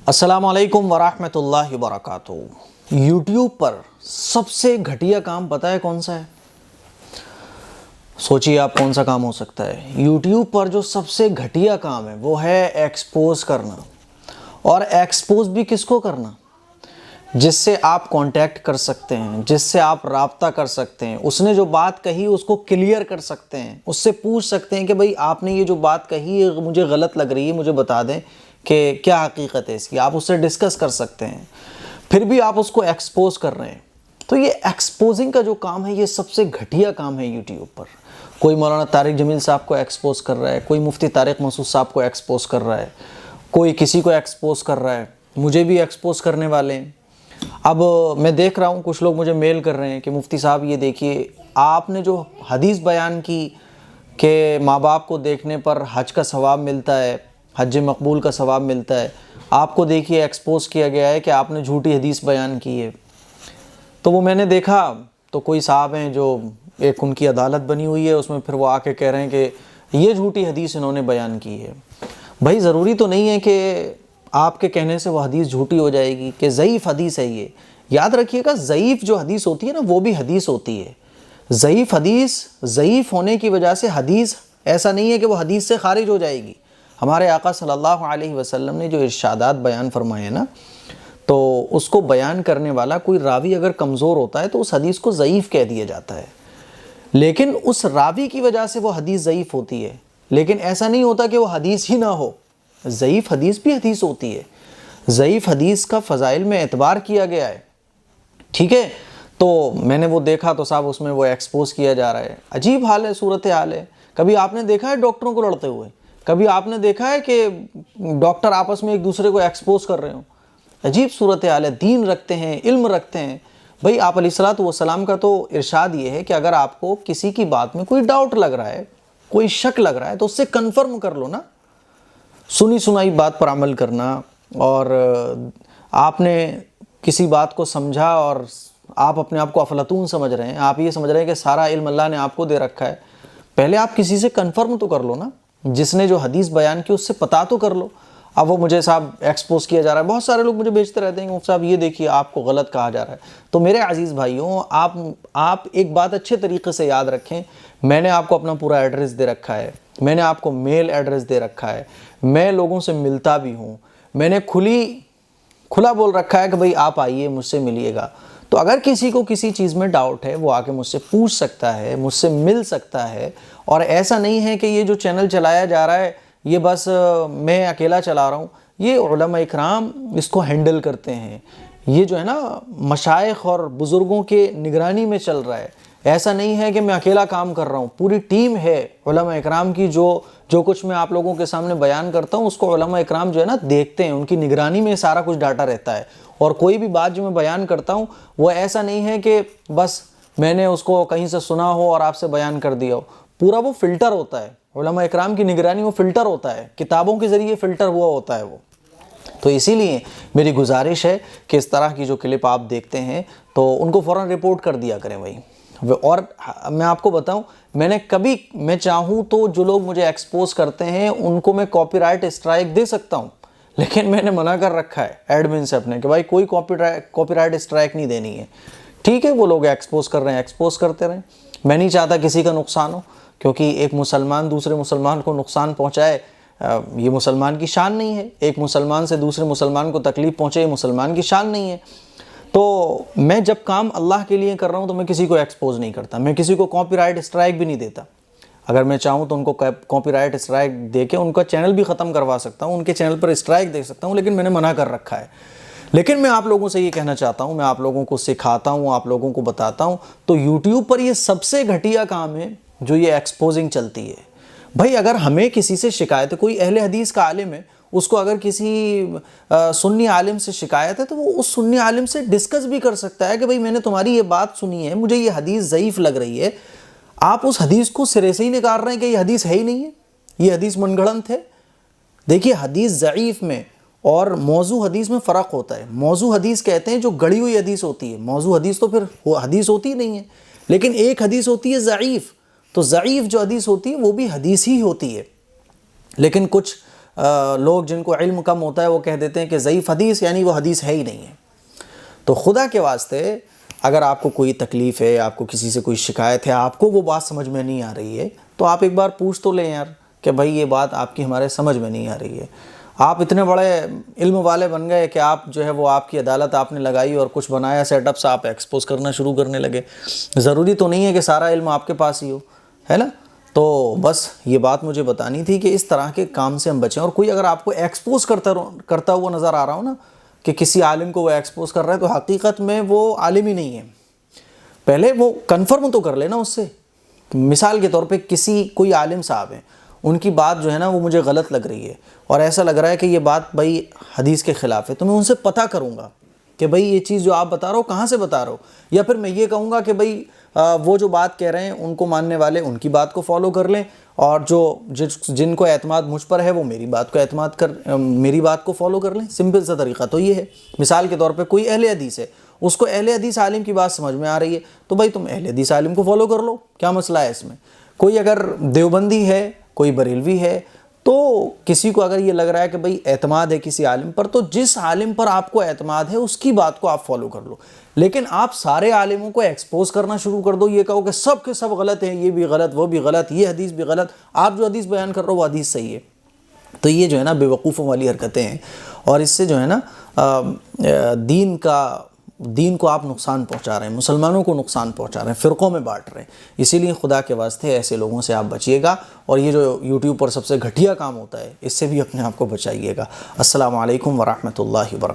अस्सलामु अलैकुम वरहमतुल्लाहि वबरकातुहू। यूट्यूब पर सबसे घटिया काम पता है कौन सा है? सोचिए आप कौन सा काम हो सकता है। यूट्यूब पर जो सबसे घटिया काम है वो है एक्सपोज करना। और एक्सपोज भी किसको करना? जिससे आप कांटेक्ट कर सकते हैं, जिससे आप राब्ता कर सकते हैं, उसने जो बात कही उसको क्लियर कर सकते हैं, उससे पूछ सकते हैं कि भाई आपने ये जो बात कही है मुझे गलत लग रही है, मुझे बता दें कि क्या हकीकत है इसकी। आप उससे डिस्कस कर सकते हैं, फिर भी आप उसको एक्सपोज कर रहे हैं। तो ये एक्सपोजिंग का जो काम है ये सबसे घटिया काम है यूट्यूब पर। कोई मौलाना तारिक जमील साहब को एक्सपोज कर रहा है, कोई मुफ्ती तारिक मसूद साहब को एक्सपोज कर रहा है, कोई किसी को एक्सपोज कर रहा है, मुझे भी एक्सपोज करने वाले हैं। अब मैं देख रहा हूँ कुछ लोग मुझे मेल कर रहे हैं कि मुफ्ती साहब ये देखिए आपने जो हदीस बयान की कि माँ बाप को देखने पर हज का सवाब मिलता है, हज मकबूल का सवाब मिलता है, आपको देखिए एक्सपोज किया गया है कि आपने झूठी हदीस बयान की है। तो वो मैंने देखा तो कोई साहब हैं जो एक उनकी अदालत बनी हुई है, उसमें फिर वो आके कह रहे हैं कि ये झूठी हदीस इन्होंने बयान की है। भाई ज़रूरी तो नहीं है कि आपके कहने से वो हदीस झूठी हो जाएगी कि ज़ईफ़ हदीस है ये। याद रखिएगा ज़ईफ़ जो हदीस होती है ना वो भी हदीस होती है। ज़ईफ़ हदीस ज़ईफ़ होने की वजह से हदीस ऐसा नहीं है कि वो हदीस से खारिज हो जाएगी। हमारे आका सल्लल्लाहु अलैहि वसल्लम ने जो इरशादात बयान फरमाए ना, तो उसको बयान करने वाला कोई रावी अगर कमज़ोर होता है तो उस हदीस को ज़ईफ़ कह दिया जाता है, लेकिन उस रावी की वजह से वो हदीस ज़ईफ़ होती है। लेकिन ऐसा नहीं होता कि वो हदीस ही ना हो, ज़ईफ़ हदीस भी हदीस होती है। ज़ईफ़ हदीस का फ़ज़ाइल में एतबार किया गया है, ठीक है। तो मैंने वो देखा तो साहब उसमें वो एक्सपोज किया जा रहा है। अजीब हाल है, सूरत हाल है। कभी आपने देखा है डॉक्टरों को लड़ते हुए? कभी आपने देखा है कि डॉक्टर आपस में एक दूसरे को एक्सपोज कर रहे हो? अजीब सूरत हाल है। दीन रखते हैं, इल्म रखते हैं। भाई आप अलैहिस्सलातु वस्सलाम का तो इरशाद ये है कि अगर आपको किसी की बात में कोई डाउट लग रहा है, कोई शक लग रहा है, तो उससे कन्फर्म कर लो ना। सुनी सुनाई बात पर अमल करना, और आपने किसी बात को समझा और आप अपने आप को अफलातून समझ रहे हैं, आप ये समझ रहे हैं कि सारा इल्म अल्लाह ने आपको दे रखा है। पहले आप किसी से कन्फर्म तो कर लो ना, जिसने जो हदीस बयान की उससे पता तो कर लो। अब वो मुझे साहब एक्सपोज किया जा रहा है। बहुत सारे लोग मुझे भेजते रहते हैं कि साहब ये देखिए आपको गलत कहा जा रहा है। तो मेरे अजीज़ भाइयों, आप एक बात अच्छे तरीके से याद रखें, मैंने आपको अपना पूरा एड्रेस दे रखा है, मैंने आपको मेल एड्रेस दे रखा है, मैं लोगों से मिलता भी हूँ, मैंने खुला बोल रखा है कि भाई आप आइए मुझसे मिलिएगा। तो अगर किसी को किसी चीज़ में डाउट है वो आके मुझसे पूछ सकता है, मुझसे मिल सकता है। और ऐसा नहीं है कि ये जो चैनल चलाया जा रहा है ये बस मैं अकेला चला रहा हूँ। ये उलमा इकराम इसको हैंडल करते हैं। ये जो है ना मशाइख और बुज़ुर्गों के निगरानी में चल रहा है। ऐसा नहीं है कि मैं अकेला काम कर रहा हूँ, पूरी टीम है उलमा इकराम की। जो कुछ मैं आप लोगों के सामने बयान करता हूँ उसको उलमा इकराम जो है ना देखते हैं, उनकी निगरानी में सारा कुछ डाटा रहता है। और कोई भी बात जो मैं बयान करता हूँ वो ऐसा नहीं है कि बस मैंने उसको कहीं से सुना हो और आपसे बयान कर दिया हो। पूरा वो फ़िल्टर होता है, उलमा इकराम की निगरानी वो फ़िल्टर होता है, किताबों के ज़रिए फ़िल्टर हुआ होता है वो। तो इसीलिए मेरी गुजारिश है कि इस तरह की जो क्लिप आप देखते हैं तो उनको फ़ौरन रिपोर्ट कर दिया करें भाई। और मैं आपको बताऊं, मैं चाहूँ तो जो लोग मुझे एक्सपोज करते हैं उनको मैं कॉपीराइट स्ट्राइक दे सकता हूं, लेकिन मैंने मना कर रखा है एडमिन से अपने कि भाई कोई कॉपीराइट स्ट्राइक नहीं देनी है। ठीक है, वो लोग एक्सपोज कर रहे हैं, एक्सपोज करते रहें। मैं नहीं चाहता किसी का नुकसान हो, क्योंकि एक मुसलमान दूसरे मुसलमान को नुकसान पहुँचाए ये मुसलमान की शान नहीं है। एक मुसलमान से दूसरे मुसलमान को तकलीफ़ पहुँचे ये मुसलमान की शान नहीं है। तो मैं जब काम अल्लाह के लिए कर रहा हूँ तो मैं किसी को एक्सपोज नहीं करता, मैं किसी को कॉपीराइट स्ट्राइक भी नहीं देता। अगर मैं चाहूँ तो उनको कॉपीराइट स्ट्राइक दे के उनका चैनल भी ख़त्म करवा सकता हूँ, उनके चैनल पर स्ट्राइक दे सकता हूँ, लेकिन मैंने मना कर रखा है। लेकिन मैं आप लोगों से ये कहना चाहता हूँ, मैं आप लोगों को सिखाता हूँ, आप लोगों को बताता हूँ। तो यूट्यूब पर ये सबसे घटिया काम है जो ये एक्सपोजिंग चलती है। भाई अगर हमें किसी से शिकायत है, कोई अहले हदीस का आलिम है, उसको अगर किसी सुन्नी आलिम से शिकायत है तो वो उस सुन्नी आलिम से डिस्कस भी कर सकता है कि भाई मैंने तुम्हारी ये बात सुनी है, मुझे ये हदीस ज़ईफ़ लग रही है। आप उस हदीस को सिरे से ही निकाल रहे हैं कि ये हदीस है ही नहीं है, ये हदीस मनगढ़ंत है। देखिए हदीस ज़ईफ़ में और मौजू हदीस में फ़र्क होता है। मौजू हदीस कहते हैं जो गढ़ी हुई हदीस होती है, मौजू हदीस तो फिर वो हदीस होती ही नहीं है। लेकिन एक हदीस होती है ज़ईफ़, तो ज़ईफ़ जो हदीस होती है वो भी हदीस ही होती है। लेकिन कुछ लोग जिनको इल्म कम होता है वो कह देते हैं कि ज़ईफ़ हदीस यानी वो हदीस है ही नहीं है। तो खुदा के वास्ते अगर आपको कोई तकलीफ़ है, आपको किसी से कोई शिकायत है, आपको वो बात समझ में नहीं आ रही है, तो आप एक बार पूछ तो लें यार कि भाई ये बात आपकी हमारे समझ में नहीं आ रही है। आप इतने बड़े इल्म वाले बन गए कि आप जो है वो आपकी अदालत आपने लगाई और कुछ बनाया सेटअप से आप एक्सपोज करना शुरू करने लगे। ज़रूरी तो नहीं है कि सारा इल्म आपके पास ही हो, है ना। तो बस ये बात मुझे बतानी थी कि इस तरह के काम से हम बचें। और कोई अगर आपको एक्सपोज करता हुआ नज़र आ रहा हो ना कि किसी आलिम को वो एक्सपोज कर रहा है, तो हकीकत में वो आलिम ही नहीं है। पहले वो कन्फर्म तो कर लेना उससे। मिसाल के तौर पे कोई आलिम साहब हैं, उनकी बात जो है ना वो मुझे गलत लग रही है और ऐसा लग रहा है कि ये बात भाई हदीस के ख़िलाफ़ है, तो मैं उनसे पता करूँगा कि भाई ये चीज़ जो आप बता रहे हो कहाँ से बता रहे हो। या फिर मैं ये कहूँगा कि भाई वो जो बात कह रहे हैं उनको मानने वाले उनकी बात को फॉलो कर लें, और जिनको एतमाद मुझ पर है वो मेरी बात को फॉलो कर लें। सिंपल सा तरीक़ा तो ये है। मिसाल के तौर पे कोई अहले हदीस है, उसको अहले हदीस आलिम की बात समझ में आ रही है, तो भाई तुम अहले हदीस आलिम को फॉलो कर लो, क्या मसला है इसमें। कोई अगर देवबंदी है, कोई बरेलवी है, तो किसी को अगर ये लग रहा है कि भाई एतमाद है किसी आलिम पर, तो जिस आलिम पर आपको एतमाद है उसकी बात को आप फॉलो कर लो। लेकिन आप सारे आलिमों को एक्सपोज करना शुरू कर दो, ये कहो कि सब के सब गलत हैं, ये भी गलत, वो भी गलत, ये हदीस भी गलत, आप जो हदीस बयान कर रहे हो वो हदीस सही है। तो ये जो है ना बेवकूफ़ों वाली हरकतें हैं, और इससे जो है ना दीन को आप नुकसान पहुंचा रहे हैं, मुसलमानों को नुकसान पहुंचा रहे हैं, फ़िरक़ों में बांट रहे हैं। इसीलिए खुदा के वास्ते ऐसे लोगों से आप बचिएगा, और ये जो यूट्यूब पर सबसे घटिया काम होता है इससे भी अपने आप को बचाइएगा। अस्सलामु अलैकुम वरहमतुल्लाहि वबरकातुहू।